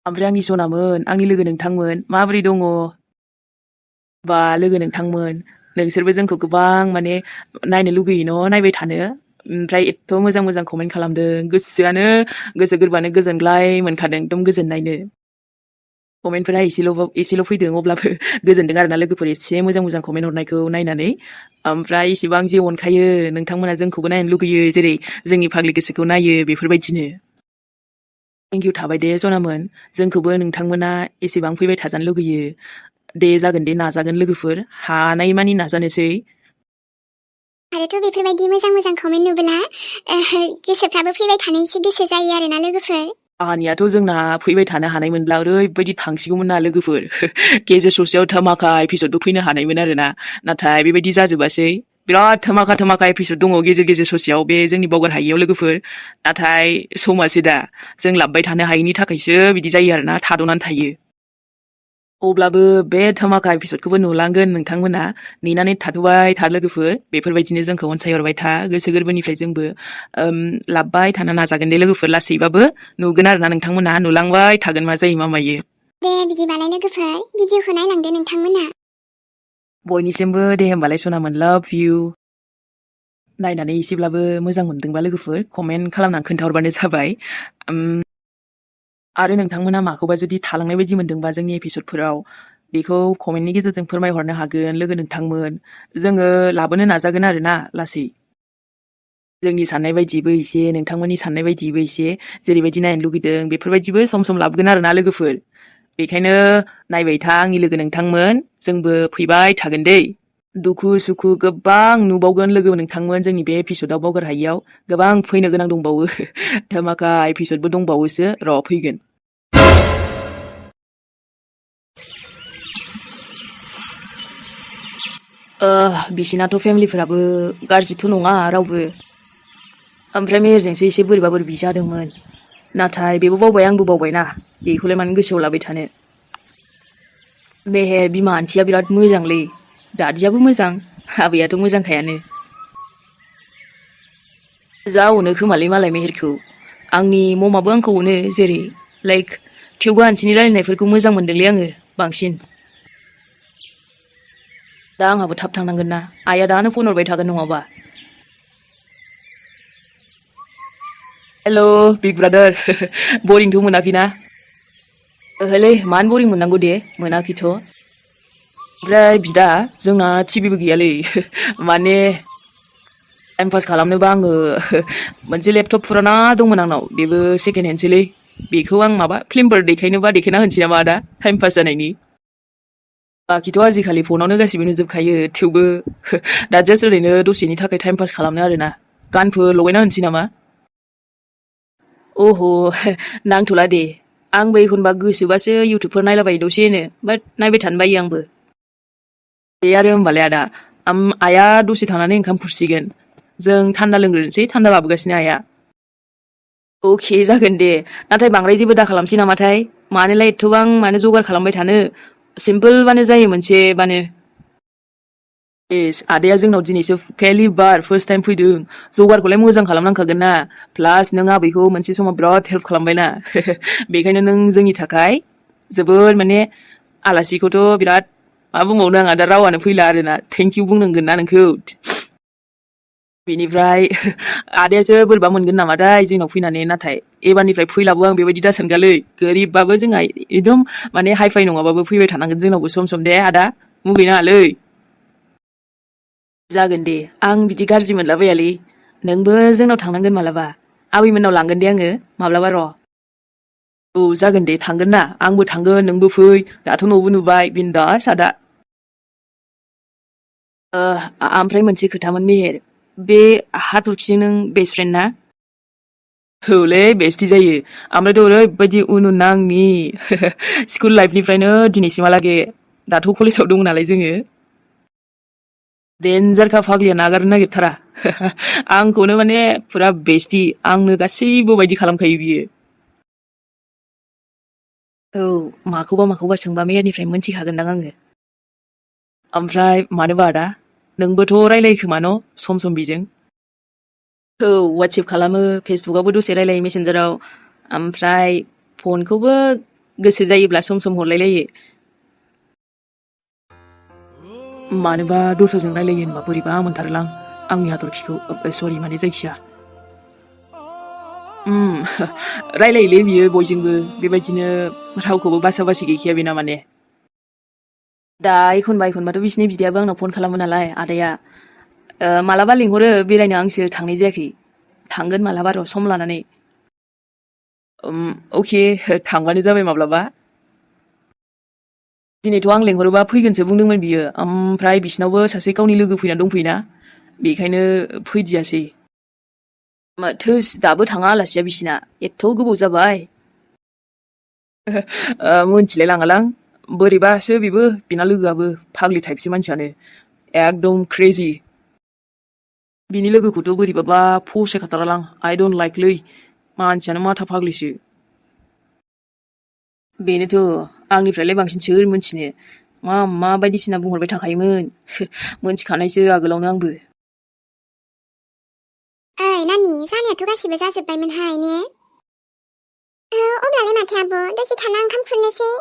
ओमफ्राय आंनि सनामोन आंनि लोगो नोंथांमोन माबोरै दङ बा लोगो नोंथांमोन नोंसोरबो जोंखौ गोबां माने नायनो लुगैयो न' नायबाय थानो ओमफ्राय एथ' मोजां मोजां कमेन्ट खालामदों गोसोआनो गोसो गोरबानो गोजोनग्लाय मोनखादों एकदम गोजोननायनो कमेन्टफोरा एसेल' फैदों अब्लाबो गोजोनदों आरोना लोगोफोर एसे मोजां मोजां कमेन्ट हरनायखौ नायनानै ओमफ्राय इसेबां जे अनखायो नोंथांमोना जोंखौबो नायनो लुगैयो जेरै जोंनि फाग्लि गोसोखौ नायो बेफोरबायदिनो थेंक इउ थाबाय दे सनामोन जोंखौबो नोंथांमोना एसेबां फैबाय थाजानो लुगैयो दे जागोन दे नाजागोन लोगोफोर हानायमानि नाजानोसै आरोथ' बेफोरबायदि मोजां मोजां कमेन्ट नुब्ला गोसोफ्राबो फैबाय थानो एसे गोसो जायो आरोना लोगोफोर आहानियाथ' जोंना फैबाय थानो हानायमोनब्ला ओरैबायदि थांसिगौमोन ना लोगोफोर गेजेर ससेयाव धामाका एपिसडबो फैनो हानायमोन आरोना नाथाय बेबायदि जाजोबासै बिराद धामाका एपिसड दङ गेजेर गेजेर ससेयाव बे जोंनि बावगार हायियाव लोगोफोर नाथाय समासो दा जों लाबबाय थानो हायिनि थाखायसो बिदि जायो आरोना थाद'नानै थायो अब्लाबो बे धामाका एपिसडखौबो नुलांगोन नोंथांमोना नेनानै थाथ'बाय था लोगोफोर बेफोरबायदिनो जोंखौ अनसायहरबाय था गोसो गोरबोनिफ्राय जोंबो लाबबाय थानो नाजागोन दे लोगोफोर लासैबाबो नुगोन आरोना नोंथांमोना नुलांबाय थागोन मा जायो मा मायो दे बिदिबालाय लोगोफोर भिडिअखौ नायलांदो नोंथांमोना बयनिसिमबो दे होमबालाय सनामोन लाभ इउ नायनानै एसेब्लाबो मोजां मोनदोंबा लोगोफोर कमेन्ट खालामनानै खोन्थाहरबानो जाबाय आरो नोंथांमोना माखौबा जुदि थालांनाय बायदि मोनदोंबा जोंनि एपिसडफोराव बेखौ कमेन्टनि गेजेरजों फोरमायहरनो हागोन लोगो नोंथांमोन जोङो लाबोनो नाजागोन आरोना लासै जोंनि साननाय बायदिबो एसे नोंथांमोननि साननाय बायदिबो एसे जेरैबायदि नायनो लुगैदों बेफोरबायदिबो सम सम लाबोगोन आरोना लोगोफोर बेखायनो नायबाय था आंनि लोगो नोंथांमोन जोंबो फैबाय थागोन दै दुखु सुखु गोबां नुबावगोन लोगो नोंथांमोन जोंनि बे एपिसडआव बावगार हायियाव गोबां फैनो गोनां दंबावो धामाका एपिसडबो दंबावोसो र' फैगोन बिसिनाथ' फेमिलिफोराबो गाज्रिथ' नङा रावबो ओमफ्राय मेहेरजोंसो एसे बोरैबा बोरैबि जादोंमोन नाथाय बेबो बावबाय आंबो बावबायना बेखौलाय मानो गोसोआव लाबाय थानो मेहेर बिमा आन्टिया बिराद मोजांलै दादियाबो मोजां आबैयाथ' मोजांखायानो जा अनो खोमालै मालाय मेहेरखौ आंनि ममाबो आंखौ अनो जेरै लाइक थेवबो आन्टिनि रायलायनायफोरखौ मोजां मोनदोंलै आङो बांसिन दा आंहाबो थाब थांनांगोन ना आइया दानो फन हरबाय थागोन नङाबा हेल' बिग ब्रादार बरिंथ' मोनाखैना ओहोलै मानो बरिं मोननांगौ दे मोनाखैथ' ओमफ्राय बिदा जोंना टिभिबो गैयालै माने टाइम पास खालामनोबा आङो मोनसे लेपटप फुराना दंमोन आंनाव बेबो सेकेन्ड हेन्डसोलै बेखौ आं माबा फिल्मफोर देखायनोबा देखायना होनोसै नामा आदा टाइम पास जानायनि बाखिथ' आजिखालि फनावनो गासिबो नुजोबखायो थेवबो दा जास्ट ओरैनो दसेनि थाखाय टाइम पास खालामनो आरोना गानफोर लगायना होनोसै नामा अह' नांथ'ला दे आंबो एखनबा गोसोबासो इउटुबफोर नायलाबायो दसेनो बाट नायबाय थानो बायो आंबो दे आरो होमबालाय आदा आइया दसे थानानै ओंखाम खुरसिगोन जों थान्दा लोंग्रोनोसै थान्दा लाबोगासिनो आइया अके जागोन दे नाथाय बांद्राय जेबो दा खालामसै नामाथाय मानोलाय एथ'बां मानो जगार खालामबाय थानो सिम्पोलबानो जायो मोनसेबानो आदाया जोंनाव दिनैसो फेलि बार फार्स्ट टाइम फैदों जगारखौलाय मोजां खालामनांखागोन ना प्लास नों आबैखौ मोनसे समाव बिराद हेल्प खालामबायना बेखायनो नों जोंनि थाखाय जोबोद माने आलासिखौथ' बिराद मा बुंबावनो आंहा दा रावानो फैला आरोना थेंक इउ बुंनांगोन ना नोंखौ बेनिफ्राय आदायासो बोरैबा मोनगोन नामाथाय जोंनाव फैनानै नाथाय एबारनिफ्राय फैलाबो आं बेबायदि दा सानगालै गोरिबबाबो जोंहा एकदम माने हाइ फाइ नङाबाबो फैबाय थानांगोन जोंनावबो सम सम दे आदा मुगैनाङालै जागोन दे आं बिदि गाज्रि मोनलाबायालै नोंबो जोंनाव थांनांगोन मालाबा आबैमोननाव लांगोन दे आङो माब्लाबा र' औ जागोन दे थांगोन ना आंबो थांगोन नोंबो फै दाथ' न'बो नुबाय बिन्दास आदा ओमफ्राय मोनसे खोथामोन मेहेर बे हाथरखिजों नों बेस्ट फ्रेन्ड ना औलै बेस्टि जायो ओमफ्रायथ' ओरैबायदि उन नांनि स्कुल लाइफनिफ्रायनो दिनैसिमहालागै दाथ' कलेजाव दं नालाय जोङो डेन्जारखा फाग्लिया नागारनो नागिरथारा आंखौनो माने फुरा बेस्टि आंनो गासैबो बायदि खालामखायो बियो औ माखौबा सोंबा मेहेरनिफ्राय मोनथिखागोनदां आङो ओमफ्राय मानोबा आदा नोंबोथ' रायलायो खोमा न' सम सम बेजों औ वाट्सएप खालामो फेसबुकआवबो दसे रायलायो मेसेन्जाराव ओमफ्राय फनखौबो गोसो जायोब्ला सम सम हरलायलायो मानोबा दस्राजों रायलायो होनबा बोरैबा मोनथारलां आंनि हाथरखिखौ सरि माने जायखिया रायलायोलै बियो बयजोंबो बेबायदिनो रावखौबो बासा बासि गैखाया बेना माने दा एखनबाथ' बिसिनि बिदायाबो आंनाव फन खालामो नालाय आदाया मालाबा लिंहरो बेरायनो आंसो थांनाय जायाखै थांगोन मालाबा र' सम लानानै अके थांबानो जाबाय माब्लाबा दिनैथ' आं लेंहरोबा फैगोनसो बुंदोंमोन बियो ओमफ्राय बिसिनावबो सासे गावनि लोगो फैनानै दंफैयोना बेखायनो फैदियासै माथो दाबो थाङा आलासिया बिसिना एथ' गोबाव जाबाय मोनथिलाय लाङालां बोरैबासो बेबो बिना लोगोआबो फाग्लि टाइपसो मानसियानो एकदम क्रेजि बिनि लोगोखौथ' बोरैबाबा फसायखाथारालां आइ डन्ट लाइकलै मानसियानो माथा फाग्लिसो बेनोथ' आंनिफ्रायलाय बांसिन सोर मोनथिनो मा बायदिसिना बुंहरबाय थाखायोमोन मोनथिखानायसो आगोलावनो आंबो ओइ नानि जानायाथ' गासिबो जाजोब्बायमोनहाय ने अब्लालाय माथो आब' दसे थाना ओंखाम खुरनोसै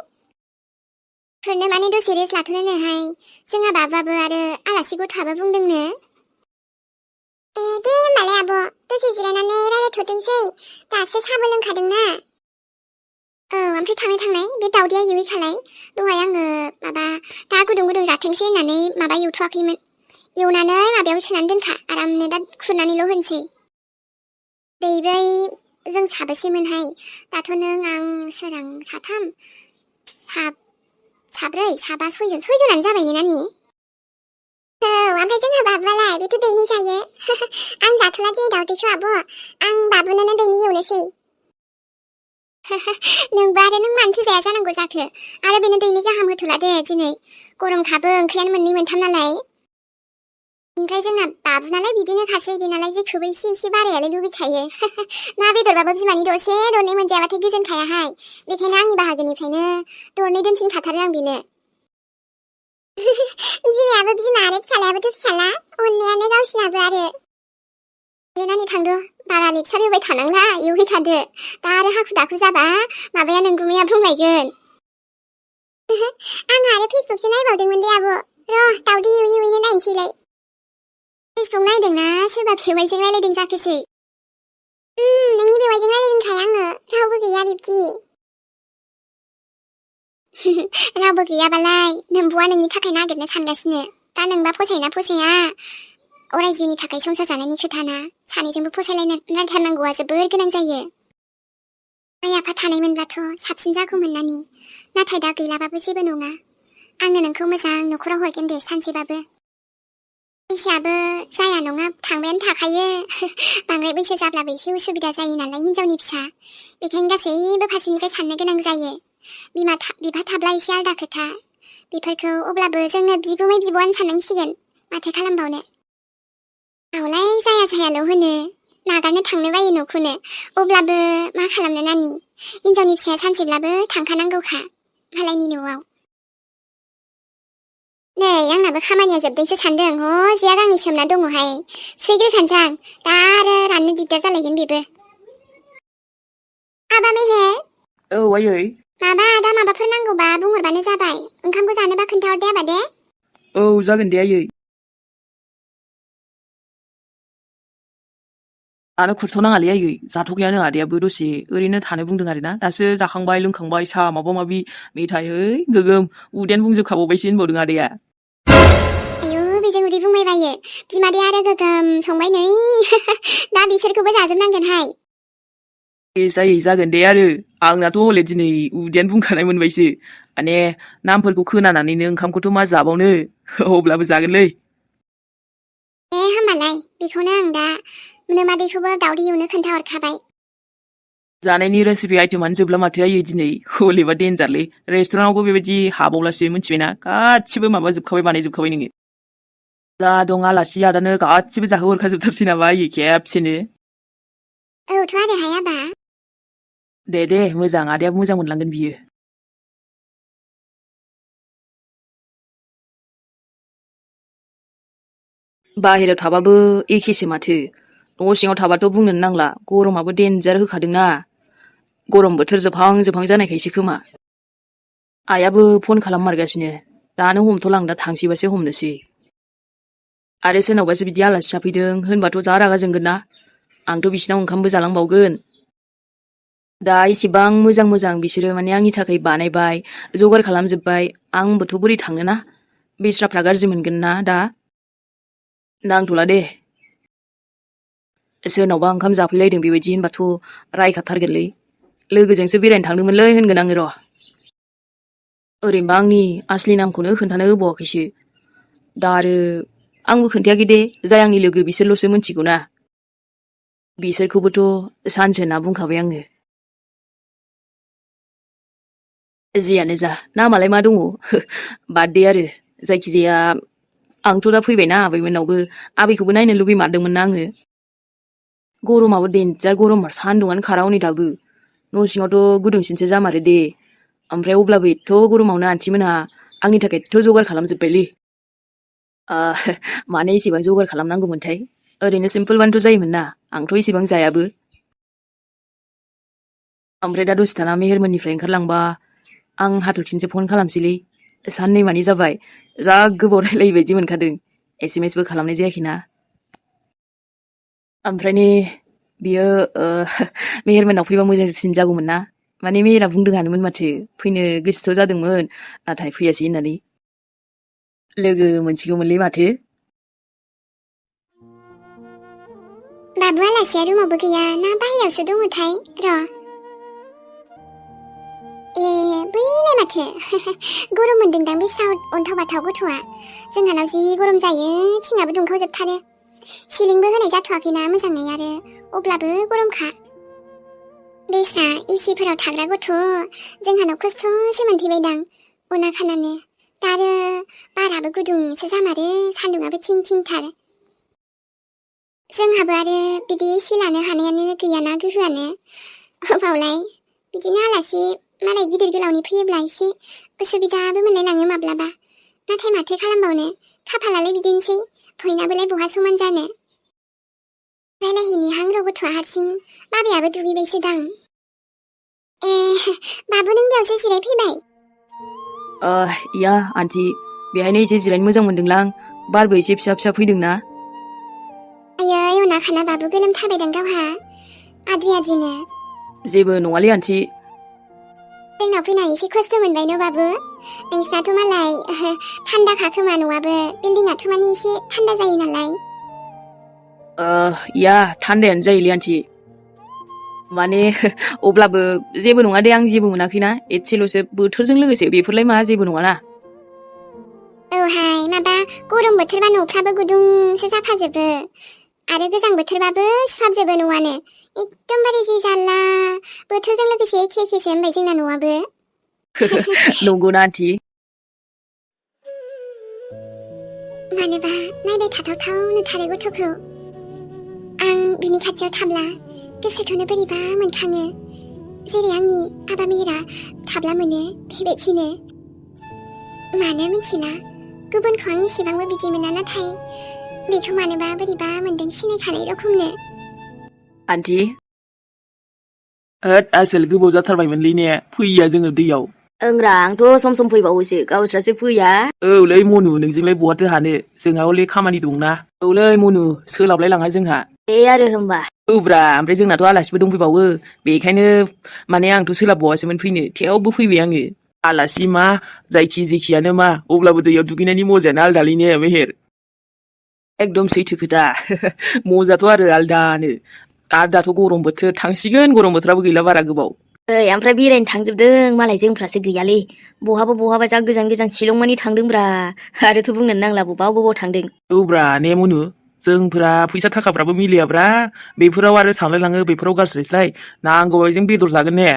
खुरनो माने दसे रेस्ट लाथ'नोहाय जोंहा बाबाबो आरो आलासि गथ'आबो बुंदोंनो दे होमबालाय आब' दसे जिरायनानै रायलायथ'थोंसै दासो साहाबो लोंखादोंना ओमफ्राय थांनाय बे दावदैया एवैखालाय दहाय आङो माबा दा गुदुं जाथोंसै होननानै माबा एवथ'वाखैमोन एवनानै माबायाव सोनानै दोनखा आरामनो दा खुरनानैल' होनोसै दैब्रै जों साबेसेमोनहाय दाथ' नों आं सोरां साथाम साब्रै साबा सयजनानो जाबाय ने नानि ओमफ्राय जोंहा बाबुआलाय बेथ' दैनि जायो आं जाथ'ला दिनै दावदैखौ आब' आं बाबुनोनो दैनि एवनोसै नोंबो आरो नों मानोथो जाया जानांगौ जाखो आरो बेनो दैनि गाहाम होथ'ला दे दिनै गरमखाबो ओंख्रियानो मोननै मोनथाम नालाय ओमफ्राय जोंना बाबुनालाय बिदिनो खासै बेनालाय जेखौबो एसे बारायालाय लुबैखायो ना बेदरबाबो बिमानि दरसे दरनै मोनजायाबाथाय गोजोनखायाहाय बेखायनो आंनि बाहागोनिफ्रायनो दरनै दोनफिनखाथारो आं बेनो बिमायाबो बिमा आरो फिसालायाबोथ' फिसाला अननायानो गावसिनाबो आरो नानि थांद' बारा लेक्सार होबाय थानांला एवहैखादो दा आरो हाखु दाखु जाबा माबाया नोंगुमैया बुंलायगोन आं आरो फेसबुकसो नायबावदोंमोन दे आब' र' दावदै एवैनो नायनोसैलाय फेसबुक नायदोंना सोरबा बेवाइजों रायलायदों जाखोसै नोंनि बेवाइजों रायलायदोंखाय आङो रावबो गैया बिब्दि रावबो गैयाबालाय नोंबुआ नोंनि थाखाय नागिरनो सानगासिनो दा नोंबा फसायोना फसाया अराय जिउनि थाखाय संसार जानायनि खोथाना सानैजोंबो फसायलायथारनांगौआ जोबोर गोनां जायो आइ आफा थानायमोनब्लाथ' साबसिन जागौमोन नानि नाथाय दा गैलाबाबो जेबो नङा आङो नोंखौ मोजां न'खराव हरगोन दे सानसेबाबो बैसोआबो जाया नङा थांबायानो थाखायो बांद्राय बैसो जाब्लाबो एसे उसुबिदा जायो नालाय हिनजावनि फिसा बेखायनो गासैबो फारसेनिफ्राय साननो गोनां जायो बिफा थाब्ला एसे आलदा खोथा बेफोरखौ अब्लाबो जोङो बिगुमै बिब'आनो साननांसिगोन माथो खालामबावनो आवलाय जायाल' होनो नागारनो थांनो बायो न'खौनो अब्लाबो मा खालामनो नानि हिनजावनि फिसाया सानसेब्लाबो थांखानांगौखा मालायनि न'आव नै आंनाबो खामानिया जोबदोंसो सानदों जिया गांनै सोमना दङहाय सुइग्रोखानोसै आं दा आरो राननो दिगदार जालायगोन बेबो आबा मेहेर आयै माबा दा माबाफोर नांगौबा बुंहरबानो जाबाय ओंखामखौ जानोबा खोन्थाहर दे आबा दे जागोन दे आयै आनो खुरथ'नाङालै आयै जाथ'खायानो आदायाबो दसे ओरैनो थानो बुंदों आरोना दासो जाखांबाय लोंखांबाय साहा माबा माबि मेथाइ गोगोम उदैयानो बुंजोबखाबावबायसो होनबावदों आदाया आयु बेजों उदै बुंबायबायो बिमादैया आरो गोगोम संबाय नै दा बिसोरखौबो जाजोबनांगोनहाय जायै जागोन दे आरो आंनाथ' हले दिनै उदैयानो बुंखानाय मोनबायसो माने नामफोरखौ खोनानानैनो ओंखामखौथ' मा जाबावनो अब्लाबो जागोनलै होमबालाय बेखौनो आं दा नोमादैखौबो दावदै एवनो खोन्थाहरखाबाय जानायनि रेसिपि आइटेमानो जोबला माथो आयै दिनै हलेबा देनजारलै रेस्टुरेन्टआवबो बेबायदि हाबावलासो मिथिबायना गासिबो माबाजोबखाबाय बानायजोबखाबाय नोङो जा दं आलासि आदानो गासिबो जाहोहरखाजोबथारसै नामा आयै खेबसेनो औथ' आरो हायाबा दे मोजां आदायाबो मोजां मोनलांगोन बियो बाहेरायाव थाबाबो एखेसो माथो न' सिङाव थाबाथ' बुंनोनो नांला गरमाबो देनजार होखादोंना गरम बोथोर जोबहां जानायखायसो खोमा आइयाबो फन खालाममारगासिनो दानो हमथ'लां दा थांसैबासो हमनोसै आरो सोरनावबासो बिदि आलासि जाफैदों होनबाथ' जा रागा जोंगोन ना आंथ' बिसिनाव ओंखामबो जालांबावगोन दा इसेबां मोजां मोजां बिसोरो माने आंनि थाखाय बानायबाय जगार खालामजोब्बाय आंबोथ' बोरै थांनोना बेस्राफ्रा गाज्रि मोनगोन ना दा नांथ'ला दे सोरनावबा ओंखाम जाफैलायदों बेबायदि होनबाथ' रायखाथारगोनलै लोगोजोंसो बेरायनो थांदोंमोनलै होनगोन आङो र' ओरैनोबा आंनि आसलि नामखौनो खोन्थानो होबावाखैसो दा आरो आंबो खोन्थायाखै दे जाय आंनि लोगो बिसोरल'सो मिथिगौ ना बिसोरखौबोथ' सानसे होनना बुंखाबाय आङो जियानो जा नामालाय मा दङ बार्थडे आरो जायखिजाया आंथ' दा फैबायना आबैमोननावबो आबैखौबो नायनो लुगैमारदोंमोन ना आङो गरमाबो देन्जार गरममार सान्दुंआनो खारा हनै दाबो न' सिङावथ' गुदुंसिनसो जामारो दे ओमफ्राय अब्लाबो एथ' गरमावनो आन्टिमोनहा आंनि थाखाय एथ' जगार खालामजोब्बायलै मानो एसेबां जगार खालामनांगौमोनथाय ओरैनो सिम्पोलबानोथ' जायोमोन ना आंथ' एसेबां जायाबो ओमफ्राय दा दसे थाना मेहेरमोननिफ्राय ओंखारलांबा आं हाथरखिनसो फन खालामसैलै साननै मानि जाबाय जा गोबाव रायलायै बायदि मोनखादों SMS बो खालामनाय जायाखैना ओमफ्राय ने बियो मेहेरमोननाव फैबा मोजांसिन जागौमोन ना माने मेहेरा बुंदोंआनोमोन माथो फैनो गोसोथ' जादोंमोन नाथाय फैयासै होननानै लोगो मोनसिगौमोनलै माथो बाबु आलासिया रुमावबो गैया ना बाहेरायावसो दङथाय र' ए बैलाय माथो गरम मोनदोंदां बे अन्थाव बाथाव गथ'आ जोंहानाव जि गरम जायो थिङाबो दुंखावजोबथारो सिलिंबो होनाय जाथ'वाखैना मोजाङै आरो अब्लाबो गरमखा बेस्रा एसिफोराव थाग्रा गथ' जोंहानाव खस्थ'सो मोनफैबायदां अना खानानो दा आरो बाराबो गुदुंसो जामारो सान्दुङाबो थिं थिंथार जोंहाबो आरो बिदि एसि लानो हानायानो गैयाना गोहोआनो अबावलाय बिदिनो आलासि मालाय गिदिर गोलावनि फैयोब्ला एसे उसुबिदाबो मोनलायलाङो माब्लाबा नाथाय माथो खालामबावनो खाफालालाय बिदिनोसै बयनाबोलाय बहा समान जानो रायलायहैनिहां र' गथ'आ हारसिं बाबायाबो दुगैबायसो दां ए बाबु नों बेयावसो जिरायफैबाय या आन्टि बेहायनो एसे जिरायनो मोजां मोनदोंलां बारबो एसे फिसा फिसा फैदोंना आयै अना खाना बाबु गोलोमथारबायदां गावहा आद्रि आद्रिनो जेबो नङालै आन्टि जोंनाव फैना एसे खस्थ' मोनबाय न' बाबु नोंसिनाथ' मालाय थान्दाखा खोमा न'आबो बिल्डिंआथ' माने एसे थान्दा जायो नालाय या थान्दायानो जायोलै आन्टि माने अब्लाबो जेबो नङा दे आं जेबो मोनाखैना एसेल'सो बोथोरजों लोगोसे बेफोरलाय मा जेबो नङाना औहाय माबा गरम बोथोरबा न'फ्राबो गुदुंसो जाफाजोबो आरो गोजां बोथोरबाबो सुहाबजोबो न'आनो एकदमबारे जि जारला बोथोरजों लोगोसे एखे एखेसो होनबाय जोंना न'आबो नंगौना आन्टि मानोबा नायबाय थाथावथाव नुथारो गथ'खौ आं बिनि खाथियाव थाब्ला गोसोखौनो बोरैबा मोनखाङो जेरै आंनि आबा मेहेरा थाब्ला मोनो बेबायदिनो मानो मिथिला गुबुनखौ आं एसेबांबो बिदि मोना नाथाय बेखौ मानोबा बोरैबा मोनदों सिनायखानाय रखमनो आन्टि आसोल गोबाव जाथारबायमोनलै ने फैया जोङो दैयाव ओंरा आंथ' सम सम फैबावोसो गावस्रासो फैया औलै मनु नोंजोंलाय बहाथो हानो जोंहा हले खामानि दंना औलै मनु सोलाबलाय लाङा जोंहा दे आरो होमबा औब्रा ओमफ्राय जोंनाथ' आलासिबो दंफैबावो बेखायनो माने आंथ' सोलाबबावासोमोन फैनो थेवबो फैबाय आङो आलासि मा जायखि जेखियानो मा अब्लाबो दैयाव दुगैनायनि मजायानो आलदालै ने मेहेर एकदम सैथो खोथा मजाथ' आरो आलदानो आरो दाथ' गरम बोथोर थांसिगोन गरम बोथोराबो गैला बारा गोबाव ओइ ओमफ्राय बेरायनो थांजोबदों मालाय जोंफ्रासो गैयालै बहाबा जा गोजान गोजान शिलं मानि थांदोंब्रा आरोथ' बुंनो नांला बबाव थांदों औब्रा ने मनु जोंफोरा फैसा थाखाफ्राबो मिलियाब्रा बेफोराव आरो सानलायलाङो बेफोराव गारस्लायस्लाय नांगौबा जों बेदर जागोन ने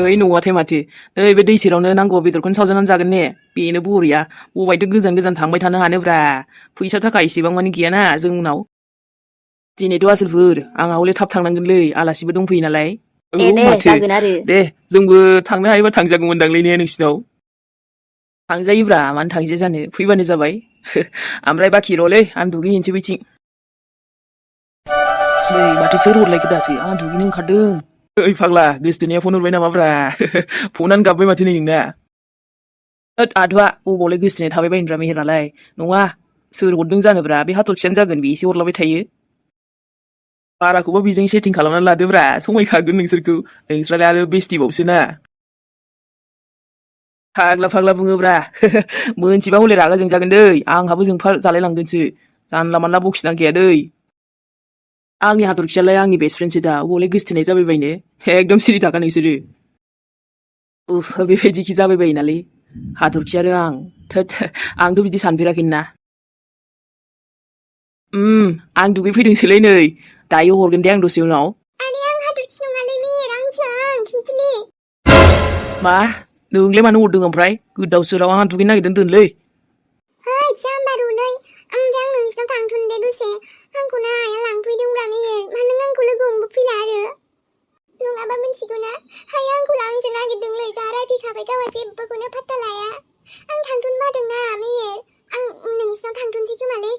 ओइ नङाथाय माथो ओइ बे दै सेरावनो नांगौबा बेदरखौनो सावजानानै जागोन ने बेनो बरिया बबायथ' गोजान गोजान थांबाय थानो हानोब्रा फैसा थाखा एसेबां मानि गैयाना जोंनाव दिनैथ' आसोलफोर आंहा हले थाब थांनांगोनलै आलासिबो दंफैयो नालाय औ माथो दे जोंबो थांनो हायोबा थांजागौमोनदांलै ने नोंसिनाव थांजायोब्रा मानो थांजाया जानो फैबानो जाबाय ओमफ्राय बाखि र'लै आं दुगैहैनोसै बैथिं नै माथो सोर हरलायखो दासो आं दुगैनो ओंखारदों ओइ फाग्ला गोसथोनाया फन हरबाय नामाब्रा फनानो गाबबाय माथो नै नोंना ओद आदुआ अबावलाय गोसथोनाया थाबाय बायनोब्रा मेहेरालाय नङा सोर हरदों जानोब्रा बे हाथरखियानो जागोन बेसो हरलाबाय थायो बाराखौबा बेजों सेटिं खालामनानै लादोब्रा समायखागोन नोंसोरखौ नोंस्रालाय आरो बेस्टिबावसो ना फाग्ला बुङोब्रा मोनथिबा हले रागा जोंजागोन दै आंहाबो जोंफा जालायलांगोनसो जानला मानला बखिनांखाया दै आंनि हाथरखियालाय आंनि बेस्ट फ्रेन्डसो दा अबावलाय गोसथोनाय जाबाय बायनो एकदम सिरि थाखा नोंसोरो उफ बेबायदिखि जाबाय बायो नालै हाथरखि आरो आं थोद आंथ' बिदि सानफेराखैना आं दुगैफैदोंसोलै नै दायो हरगोन दे आं दसे उनाव आरे आं हाथरखि नङालै मेहेर आं थुनथुलि मा नोंलाय मानो हरदों ओमफ्राय गोदाव सोराव आंहा दुगैनो नागिरदों दोनलै ओइ जाम्बारुलै ओमफ्राय आं नोंसिनाव थांथ'नो दे दसे आंखौ ना आइया लांफैदोंब्रा मेहेर मा नों आंखौ लोगो हमबो फैला आरो नङाबा मिथिगौ ना आइया आंखौ लांसो नागिरदोंलै जा रायफैखाबाय गावहा जेबोखौनो पात्ता लाया आं थांथ'नो बादोंना मेहेर आं नोंसिनाव थांथ'नोसै खोमालै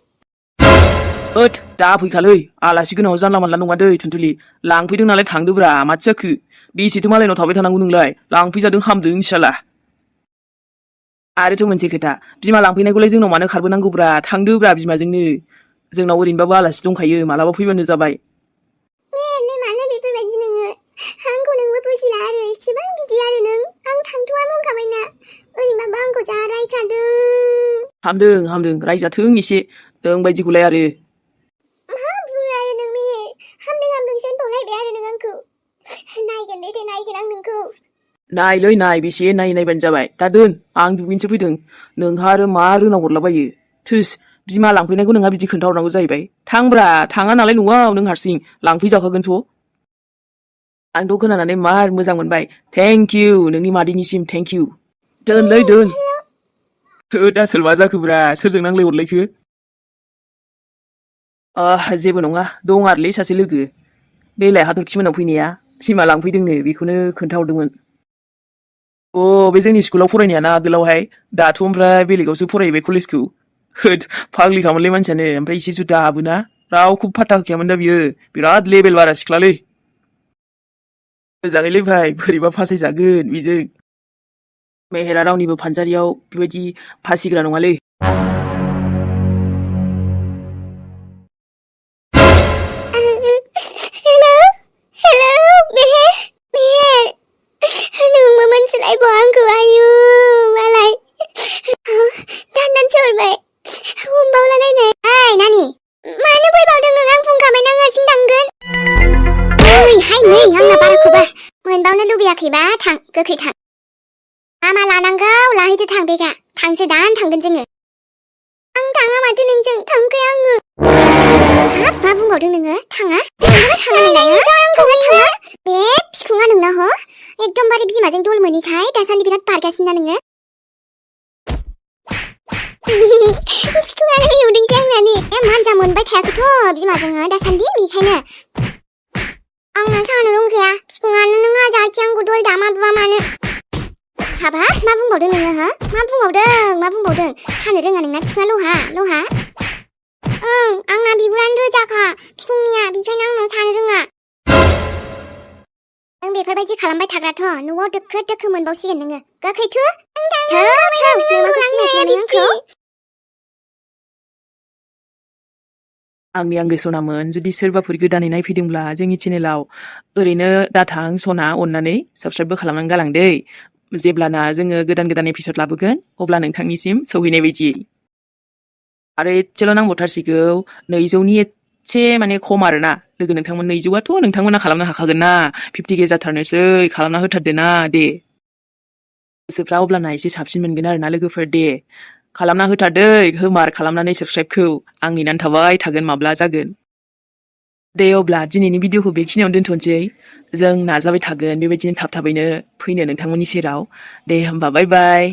ओद दा फैखालै आलासि गोनाङाव जानला मानला नङा दै थुनथुलि लांफैदों नालाय थांदोब्रा माथो जाखो बेसेथो मालायनाव थाबाय थानांगौ नोंलाय लांफैजादों हामदों साला आरोथ' मोनसे खोथा बिमा लांफैनायखौलाय जोंनाव मानो खारबोनांगौब्रा थांदोब्रा बिमाजोंनो जोंनाव ओरैनोबाबो आलासि दंखायो मालाबा फैबानो जाबाय मेहेरलै मानो बेफोरबायदि नोङो आंखौ नोंबो बुजिला आरो इसेबां बिदि आरो नों आं थांथ'वा बुंखाबायना ओरैनोबाबो आंखौ जा रायखादों हामदों रायजाथों एसे नों बायदिखौलाय आरो मा बुङो आरो नों मेहेर हामदोंसो होनबावलायबाय आरो नों आंखौ नायगोनलै दे नायगोन आं नोंखौ नायलै नाय बेसे नायबानो जाबाय दा दोन आं दुगैनोसो फैदों नोंहा आरो मा रोनाव हरलाबायो थोस बिमा लांफैनायखौ नोंहा बिदि खोन्थाहरनांगौ जाहैबाय थांब्रा थाङा नालाय न'आव नों हारसिं लांफैजाखागोनथ' आंथ' खोनानानै मार मोजां मोनबाय थेंक इउ नोंनि मादैनिसिम थेंक इउ दोनलै दोन दा सोरबा जाखोब्रा सोरजों नांलाय हरलायखो जेबो नङा दं आरोलै सासे लोगो बेलाय हाथरखि मोनाव फैनाया बिमा लांफैदोंनो बेखौनो खोन्थाहरदोंमोन बे जोंनि स्कुलाव फरायनायाना आगोलावहाय दाथ' ओमफ्राय बेलेगावसो फरायबाय कलेजखौ होद फाग्लिखामोनलै मानसियानो ओमफ्राय एसे जुदा हाबोना रावखौबो फात्ता होखायामोन दा बियो बिराद लेबेल बारा सिख्लालै मोजाङैलै भाइ बोरैबा फासायजागोन बेजों मेहेरा रावनिबो फानजारियाव बेबायदि फासिग्रा नङालै हेलौ मेहेर नोंबो मोनथिलायबाव आंखौ आयु मालाय दानसो हरबाय हमबावलालायनाय ओइ नानि मानो फैबावदों नों आं बुंखाबाय नों हारसिं थांगोन ओइ हाय नै आंना बाराखौबा मोनबावनो लुबैयाखैबा थां गोख्रै थां मा लानांगौ लाहैदो थां बेगा थांसै दानो थांगोन जोङो आं थाङा माथो नोंजों थांखाया आङो हाब मा बुंबावदों नोङो थाङा थाङा बे फिखुङा नोंना ह एकदमबारे बिमाजों दल मोनैखाय दासान्दि बिराद बारगासिनो ना नोङो फिखुङानो एवदोंसै आंना ने मानजा मोनबाय थायाखैथ' बिमाजों दासान्दि बेखायनो आंना सानो रोंखाया फिखुङानो नों हाजारखि आंखौ दल दामा बुवा मानो हाबाब मा बुंबावदों नोङो मा बुंबावदों सानो रोङा नोंना फिखुङा लहा आंना बिगुरानो रोजाखा फिखुंनिया बेखायनो आंनाव सानो रोङा नों बेफोरबायदि खालामबाय थाग्राथ' न'आव दोखो मोनबावसिगोन नोङो गोख्रै थौ आंनि आंगो सनामोन जुदि सोरबाफोर गोदानै नायफैदोंब्ला जोंनि चेनेलाव ओरैनो दाथां सना अननानै साबस्क्राइबबो खालामनानै गालां दै जेब्लाना जोङो गोदान एपिसड लाबोगोन अब्ला नोंथांनिसिम सौहैनाय बायदि आरो एसेल' नांबावथारसिगौ 200नि एसे माने खम आरोना लोगो नोंथांमोन 200आथ' नोंथांमोना खालामनो हाखागोन ना 50k जाथारनोसै खालामना होथारदो ना दे गोसोफ्रा अब्लाना एसे साबसिन मोनगोन आरोना लोगोफोर दे खालामना होथारदै होमार खालामनानै साबस्क्राइबखौ आं नेनानै थाबाय थागोन माब्ला जागोन दे अब्ला दिनैनि भिडिअखौ बेखिनियावनो दोनथ'नोसै जों नाजाबाय थागोन बेबायदिनो थाब थाबैनो फैनो नोंथांमोननि सेराव दे होमबा बाय बाय